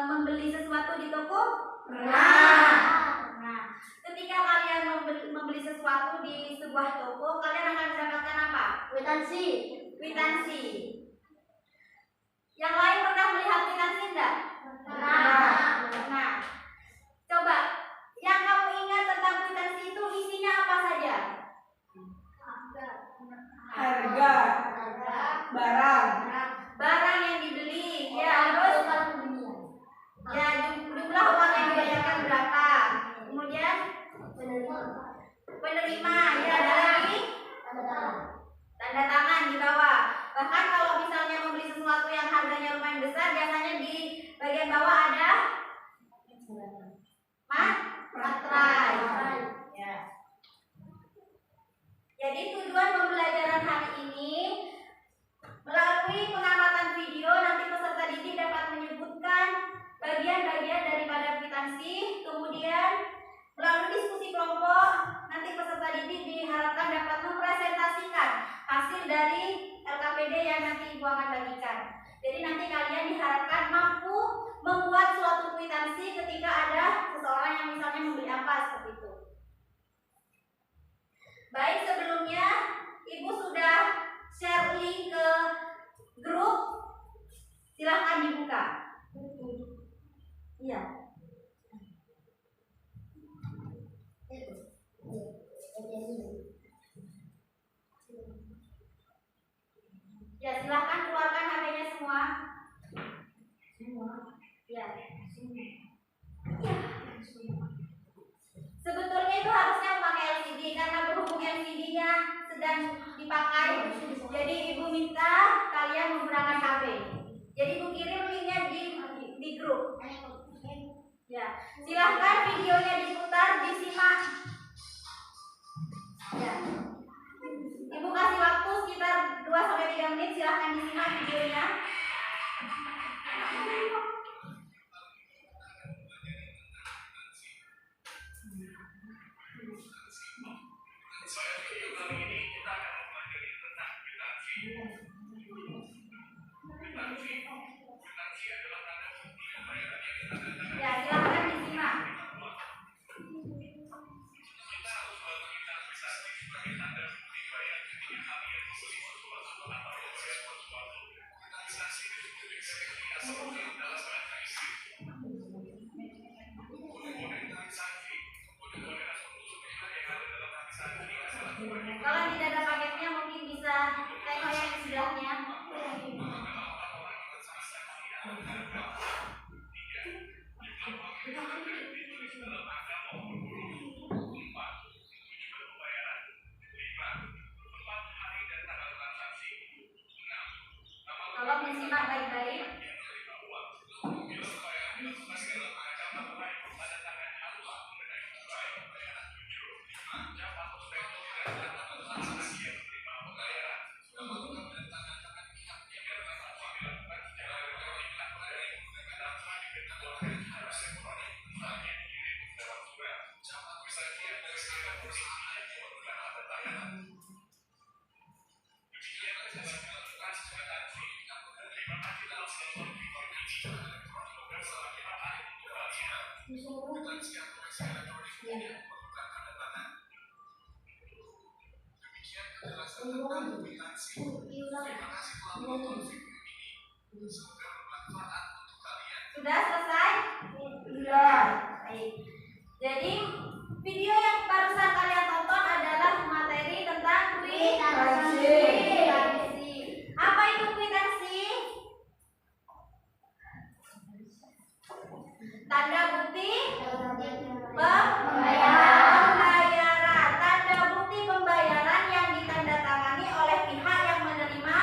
Membeli sesuatu di toko? Pernah. Nah, ketika kalian membeli sesuatu di sebuah toko, kalian akan mendapatkan apa? Kwitansi. Kwitansi. Yang lain pernah melihat kwitansi enggak? Pernah. Nah, coba yang kamu ingat tentang kwitansi itu isinya apa saja? Harga. Barang. Barang yang dibeli, ya, terus ya jumlah uang yang dibayarkan berapa, kemudian penerima, ya, ada lagi tanda tangan di bawah. Bahkan kalau misalnya membeli sesuatu yang harganya lumayan besar, biasanya di bagian bawah ada materai. Ya. Jadi tujuan pembelajaran hari ini, melalui pengamatan video, nanti peserta didik dapat menyebutkan bagian-bagian daripada kwitansi. Kemudian melalui diskusi kelompok, nanti peserta didik diharapkan dapat mempresentasikan hasil dari LKPD yang nanti Ibu akan bagikan. Jadi nanti kalian diharapkan mampu membuat suatu kwitansi ketika ada seseorang yang misalnya membeli apa, seperti itu. Baik, sebelumnya Ibu sudah share link ke grup, silahkan dibuka. Iya. Ya, silahkan keluarkan HP-nya semua. Ya. Sebetulnya itu harusnya memakai LCD, karena berhubung LCD-nya sedang dipakai, jadi Ibu minta kalian menggunakan HP. Jadi Ibu kirim linknya di grup. Ya, silahkan videonya diputar, disimak. Ya. Ibu kasih waktu sekitar 2-3 menit, silahkan disimak videonya. Ya, silahkan disimak. Kalau tidak ada paketnya, mungkin bisa tengok yang di sebelahnya. Tolong disimak baik-baik. Sudah selesai? Iya. Baik. Jadi video yang barusan kalian tonton adalah materi tentang kwitansi. Apa itu kwitansi? Tanda bukti pembayaran. Tanda bukti pembayaran yang ditandatangani oleh pihak yang menerima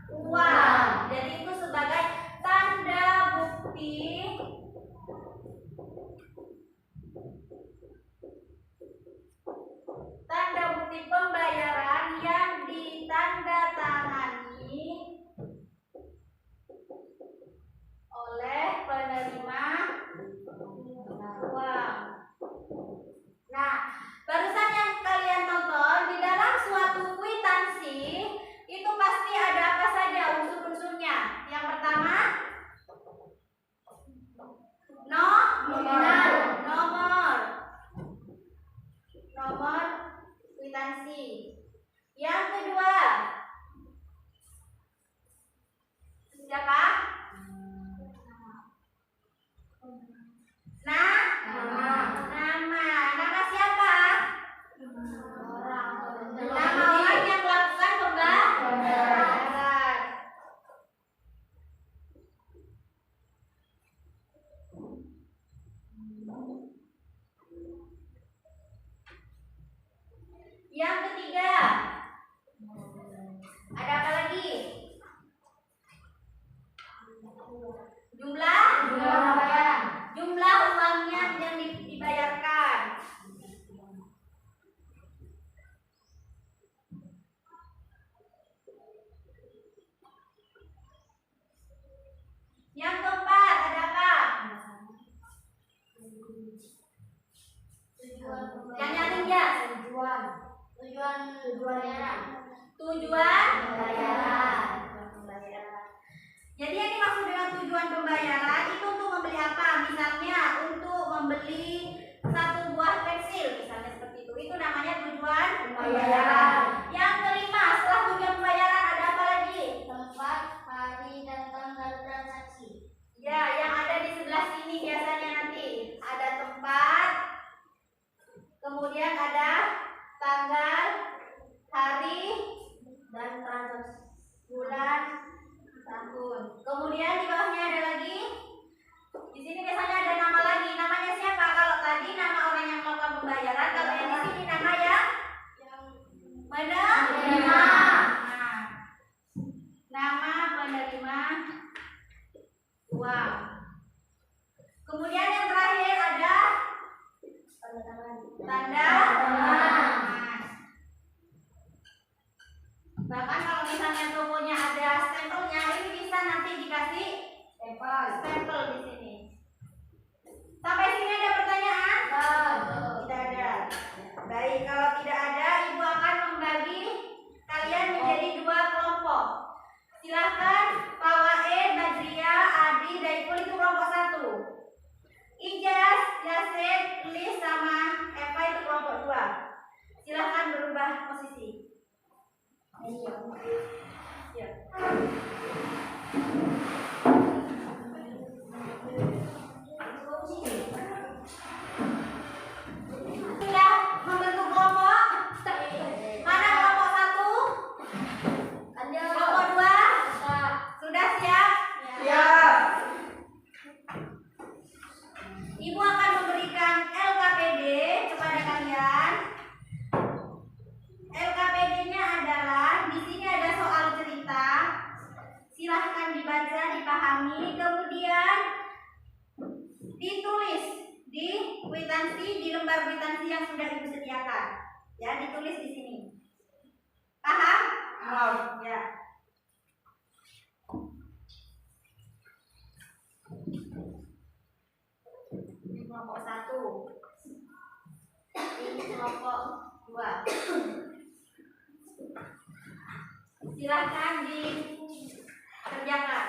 uang. Jadi itu sebagai tanda bukti pembayaran yang ditandatangani oleh penerima uang. Nah, barusan yang kalian tonton, di dalam suatu kwitansi itu pasti ada apa saja unsur-unsurnya. Yang pertama, nomor kwitansi. Yang kedua, siapa? Nama siapa? Nama orang yang melakukan pembayaran. Yang ketiga, ada apa lagi? Jumlah uangnya yang dibayarkan. Yang keempat, ada apa? Yang nyaring ya? Tujuan pembayaran. Jadi yang dimaksud dengan tujuan pembayaran itu untuk membeli apa? Misalnya untuk membeli satu buah pensil, misalnya seperti itu. Itu namanya tujuan pembayaran. Yang kelima, setelah tujuan pembayaran ada apa lagi? Tempat, hari, dan tanggal transaksi. Ya, yang ada di sebelah sini biasanya nanti ada tempat, kemudian ada tanggal, hari, Dan transaksi. bulan, tahun. Kemudian di bawahnya ada lagi. Di sini biasanya ada nama lagi. Namanya siapa? Kalau tadi nama orang yang melakukan pembayaran, kalau yang di sini nama yang menerima. Nah, nama penerima uang. Kemudian yang terakhir ada tanda tangan. Bahkan kalau misalnya tokonya ada stempelnya, ini bisa nanti dikasih stempel di sini. Sampai sini ada pertanyaan? Tidak ada. Baik, kalau tidak ada, Ibu akan membagi kalian menjadi dua kelompok. Silahkan Pak Waed, Badria, Adi, Daiful itu kelompok 1. Ijaz, Yasin, Lis, sama Eva itu kelompok 2. Silahkan berubah posisi. Ya. Sudah membentuk kelompok? Mana kelompok 1? Kelompok 2? Sudah siap? Ibu akan memberikan LKPD kepada kalian. LKPD-nya adalah di sini ada soal ditulis di kwitansi, di lembar kwitansi yang sudah Ibu sediakan. Ya, ditulis di sini. Paham? Paham. Ya. Ini kelompok 1. Ini kelompok 2. Silakan dikerjakan.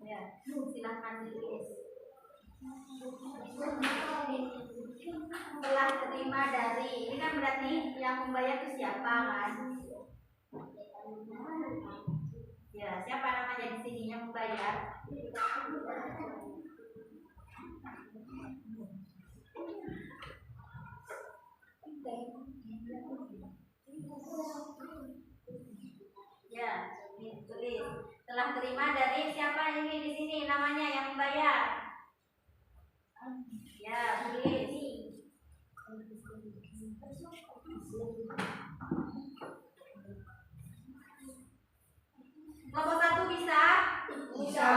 Ya, silakan ditulis. Telah terima dari, ini kan berarti yang membayar itu siapa kan? Ya, siapa namanya di sini yang membayar? Ya, ini tulis. Telah terima dari siapa ini di sini namanya yang membayar? Ya, tulis. Kelompok 1 bisa? Bisa.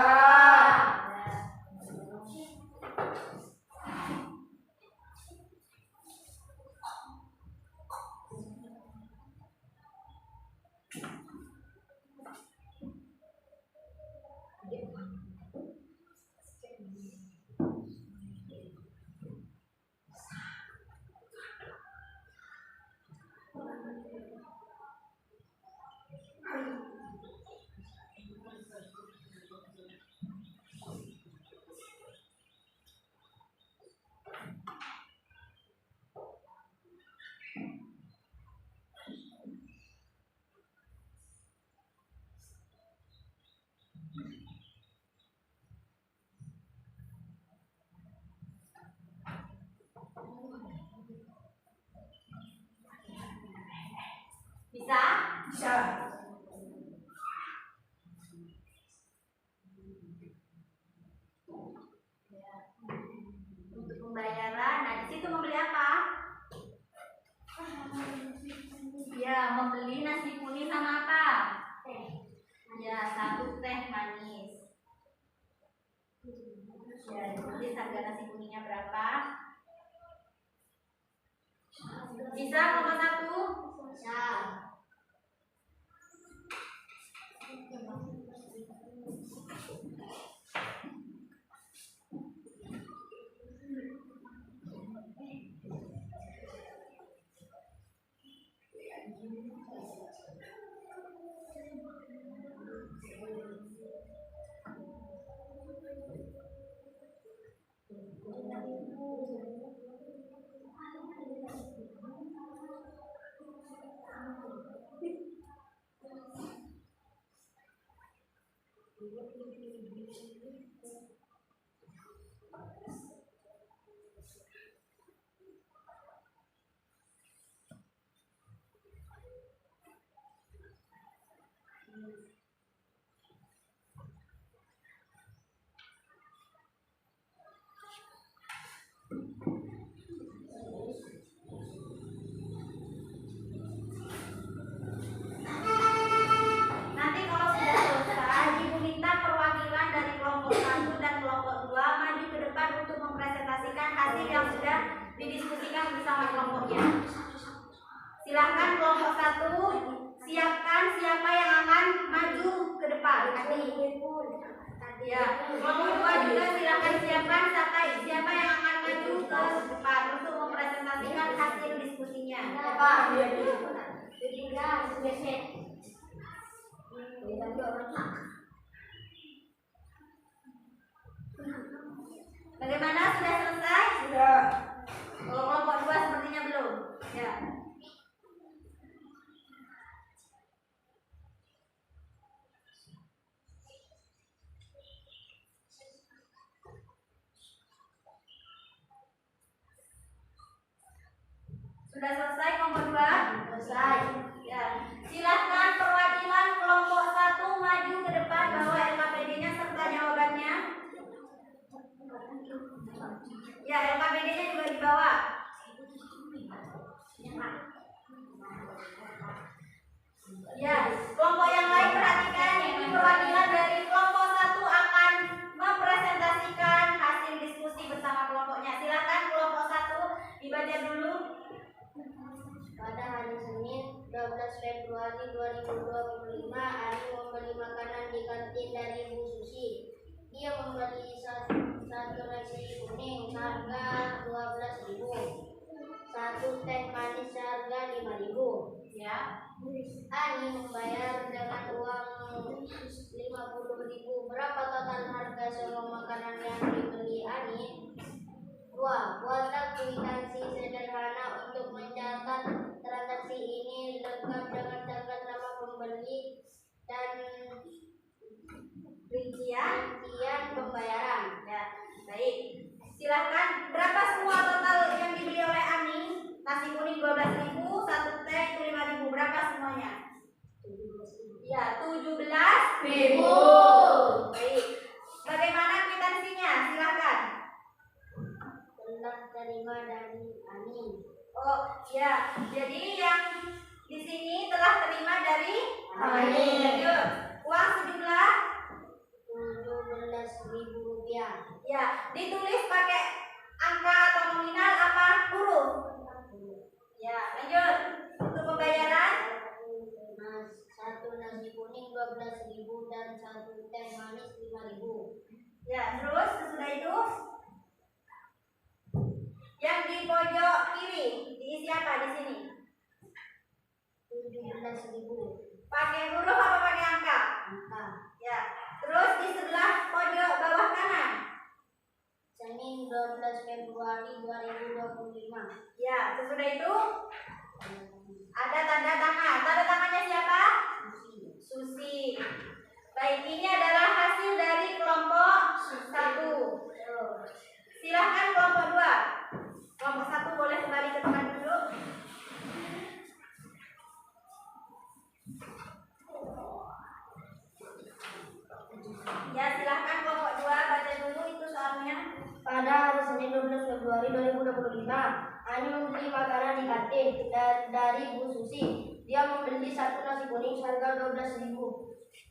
Bisa? Bisa. Untuk pembayaran, nah di situ membeli apa? Ya, membeli nasi kuning sama apa? Ya, 1 teh manis. Ya, ditulis harga nasi kuningnya berapa? Bisa kelompok 1? Ya. Nanti kalau sudah selesai, Ibu minta perwakilan dari kelompok 1 dan kelompok 2 maju ke depan untuk mempresentasikan hasil yang sudah didiskusikan bersama kelompoknya. Silahkan kelompok 1 siapkan siapa yang akan maju ke depan. Ya, kelompok 2 juga silahkan siapkan siapa yang akan maju ke depan untuk mempresentasikan hasil diskusinya. Bagaimana, sudah selesai? Sudah. Kalau kelompok 2 sepertinya belum. Ya. Sudah selesai kelompok 2? Selesai. Ya. Silakan perwakilan kelompok 1 maju ke depan bawa LKPD-nya serta jawabannya. Ya, LKPD-nya juga dibawa. Ya, kelompok yang lain perhatikan, ini perwakilan dari kelompok 1 akan mempresentasikan hasil diskusi bersama kelompoknya. Silakan kelompok 1 dibaca dulu. Pada hari Senin 12 Februari 2025, Ani membeli makanan di kantin dari Bu Susi. Dia membeli satu nasi kuning seharga 12.000, satu teh manis seharga 5.000. Ya. Ani membayar dengan uang 50.000. Berapa total harga semua makanan yang dibeli Ani? 2. Buatlah kwitansi sederhana untuk mencatat transaksi ini lengkap dengan catat nama pembeli dan rincian pembayaran. Ya, baik. Silahkan, berapa semua total yang dibeli oleh Ani? Nasi kuning 12.000, satu teh itu 5.000. Berapa semuanya? Ya, 17.000. Baik. Bagaimana kwitansinya? Silahkan. Telah terima dari Ani. Oh, ya. Jadi yang di sini telah terima dari Ani. Lanjut. Uang sejumlah 17.000 rupiah. ya, ditulis pakai angka atau nominal apa huruf? Ya, lanjut. Untuk pembayaran Satu nasi kuning 12.000 dan satu teh manis 5.000. ya, terus sesudah itu yang di pojok kiri diisi apa di sini? 17.000. Pakai huruf apa pakai angka? Angka. Ya. Terus di sebelah pojok bawah kanan. Senin 12 Februari 2025. Ya, sesudah itu ada tanda tangan. Tanda tangannya siapa? Susi. Baik, ini adalah hasil dari kelompok 1. Silahkan kelompok 2. Kelompok 1 boleh kembali ke tempat duduk. Ya, silahkan kelompok 2 baca dulu itu soalnya. Pada hari Senin 12 Februari 2025, Ani membeli makanan di kantin dari Bu Susi. Dia membeli satu nasi kuning seharga 12.000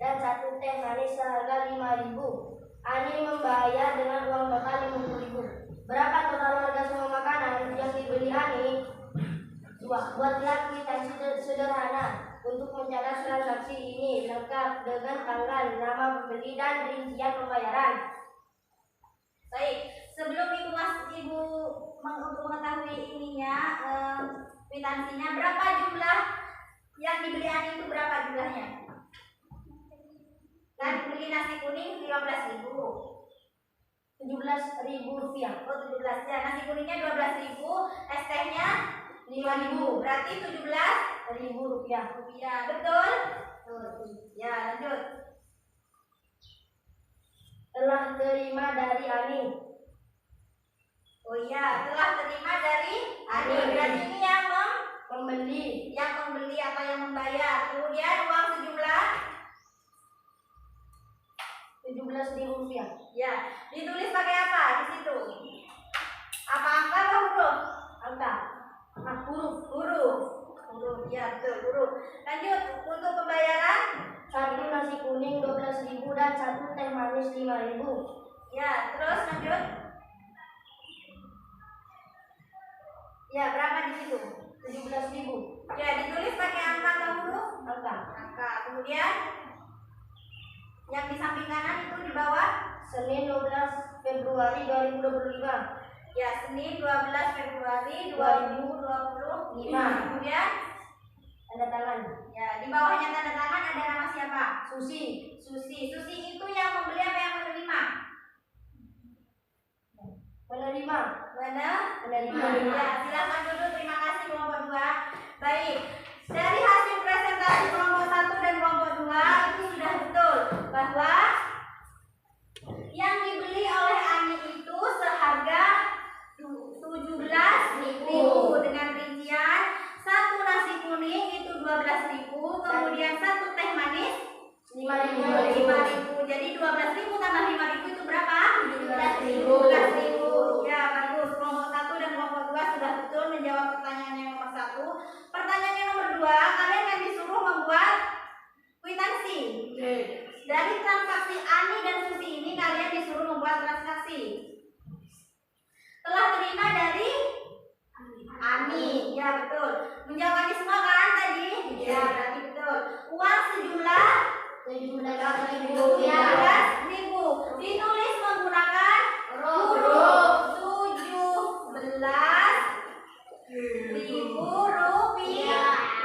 dan satu teh manis seharga 5.000. Ani membayar dengan uang total 50.000. Berapa total harga semua makanan yang dibeli Ani? 2. Buatlah kwitansi sederhana untuk mencatat transaksi ini lengkap dengan tanggal, nama pembeli dan rincian pembayaran. Baik, sebelum Ibu untuk mengetahui ininya kwitansinya, berapa jumlah yang dibeli Ani itu berapa jumlahnya? Kan beli nasi kuning 15.000. 17.000 rupiah. Oh, 17 ya. Nasi kuningnya 12.000, es tehnya 5.000. Berarti 17.000 rupiah. Betul? Ya, lanjut. Telah terima dari Ani. Oh iya, telah terima dari Ani. Berarti ini yang Pembeli. yang membeli atau yang membayar. Kemudian uang sejumlah 17.000 rupiah. ya, ditulis pakai apa di situ? Apa angka atau huruf? Angka. Huruf. Ya, betul, huruf. Lanjut, untuk pembayaran Satu nasi kuning 12.000 dan satu teh manis 5.000. ya, terus lanjut. Ya, berapa di situ? 17.000. Ya, ditulis pakai angka atau huruf? Angka. Kemudian yang di samping kanan itu di bawah Senin 12 Februari 2025. ya, Senin 12 Februari 2025. Kemudian Tanda tangan. ya, di bawahnya tanda tangan ada nama siapa? Susi. Susi itu yang membeli apa yang menerima? Menerima. Menerima. Ya, silakan duduk. Terima kasih kelompok 2. Baik. Dari hasil presentasi kelompok 1 dan kelompok 2 itu sudah betul bahwa yang dibeli oleh Ani itu seharga 17.000 dengan rincian kemudian 1 teh manis 5.000. 5.000. Jadi 12.000 tambah 5.000 itu berapa? 17.000. 17.000. Ya, bagus. Kelompok 1 dan kelompok 2 sudah betul menjawab pertanyaan yang nomor 1. Pertanyaan yang nomor 2, kalian yang disuruh membuat kwitansi. Dari transaksi Ani dan Susi ini kalian disuruh membuat transaksi. Telah terima dari Ani. Ya, betul. Menjawabnya semua kan tadi? Ya, berarti betul. Uang sejumlah 17.000. 17.000. Ditulis menggunakan huruf 17.000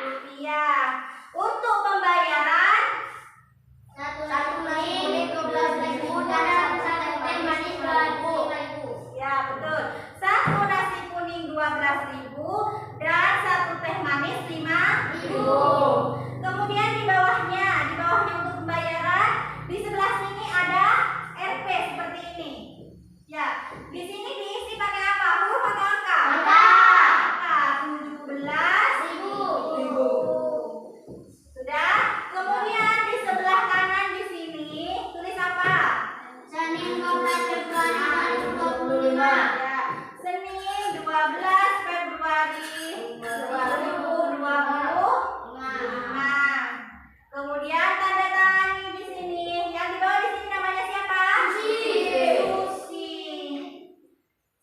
rupiah. Untuk pembayaran 1 nasi kuning 12.000 dan 1 teh manis 5.000. ya, betul. 1 nasi kuning 12.000 dan 1 teh manis 5.000. Kemudian di bawahnya untuk pembayaran di sebelah sini ada RP seperti ini. Ya, di sini diisi pakai apa? Huruf atau angka? Angka 17.000. Sudah. Kemudian di sebelah kanan di sini tulis apa? Senin 12 Februari 2025. Ya, Senin 12 Februari 2025. Kemudian tanda tangan di sini. Yang di bawah di sini namanya siapa? Susi.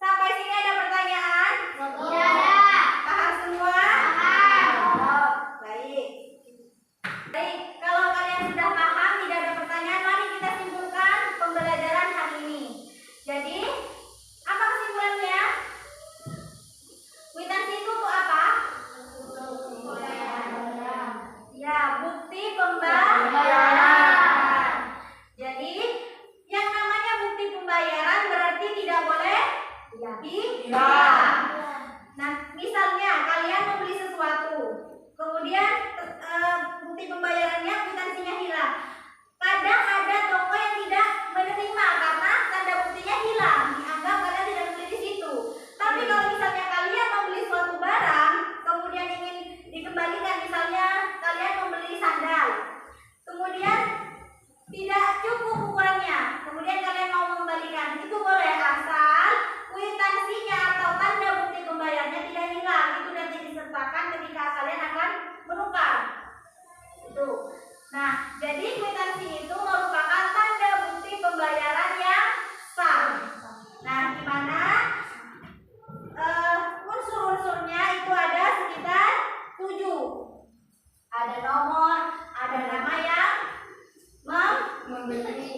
Sampai sini ada pertanyaan? Tidak ada. Paham semua? Paham. Baik. Baik, kalau kalian sudah paham, tidak ada pertanyaan, mari kita simpulkan pembelajaran hari ini. Jadi, apa kesimpulannya? Kwitansi itu untuk apa? Ya, bukti pembayaran. Jadi, yang namanya bukti pembayaran berarti tidak boleh hilang. Nah, misalnya kalian membeli sesuatu, kemudian bukti pembayarannya kwitansinya hilang. Kadang ada toko yang tidak menerima karena tanda buktinya hilang, dianggap kalian tidak membeli di situ. Tapi kalau misalnya kalian membeli suatu barang, kemudian ingin dikembalikan, misalnya kalian membeli sandal, kemudian tidak cukup ukurannya, kemudian kalian mau mengembalikan, itu boleh asal kwitansinya atau tanda bukti pembayarnya tidak hilang. Itu nanti disertakan ketika kalian akan menukar. Itu. Nah, jadi kwitansi itu merupakan tanda bukti pembayaran yang sah. Nah, di mana unsur-unsurnya itu ada sekitar 7. Ada nomor, ada nama yang membeli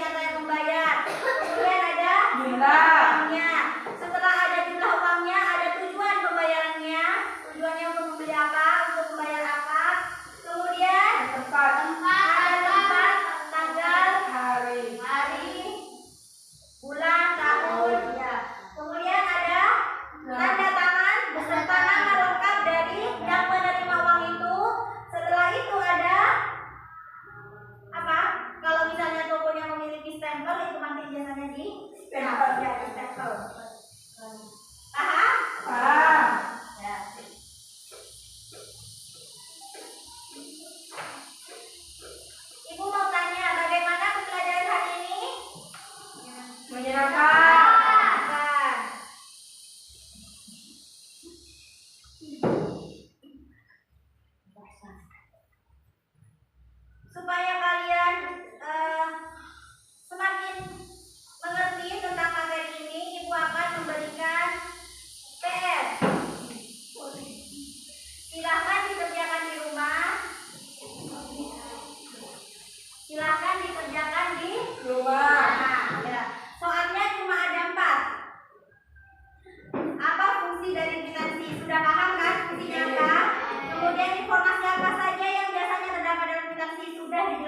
atau yang membayar. Kemudian ada uangnya. Setelah ada jumlah uangnya, ada tujuan pembayarannya. Tujuannya untuk membeli apa, untuk membayar apa. Kemudian ada tempat, tanggal, hari, bulan, tahun. Ya. Kemudian ada tanda tangan beserta nama lengkap dari yang menerima uang itu. Setelah itu ada apa? Kalau misalnya tokonya memiliki stempel, itu nanti biasanya di stempel. Ya, di stempel. Paham? Ya. Ibu mau tanya, bagaimana pembelajaran hari ini? Menyenangkan. Supaya kalian semakin mengerti tentang materi ini, Ibu akan memberikan PR. Silahkan dikerjakan di rumah. Silahkan dikerjakan di rumah. Ya. Soalnya cuma ada 4. Apa fungsi dari kwitansi? Sudah paham kan fungsinya apa? Kemudian informasi apa saja yang biasanya terdapat dalam kwitansi sudah dijelaskan.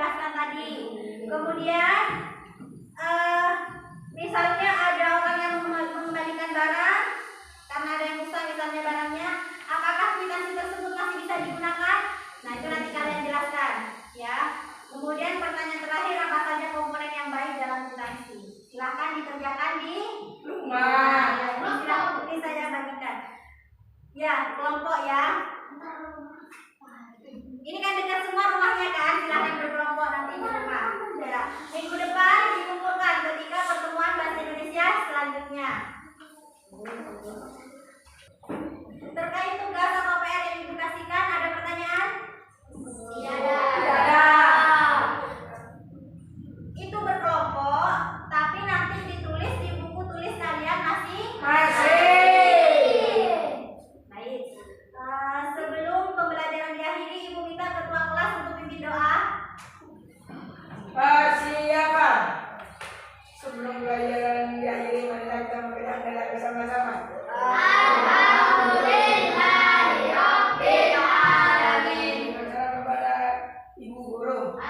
tidak bersama-sama? Alhamdulillahirabbil alamin. Terima kasih kepada Ibu Guru.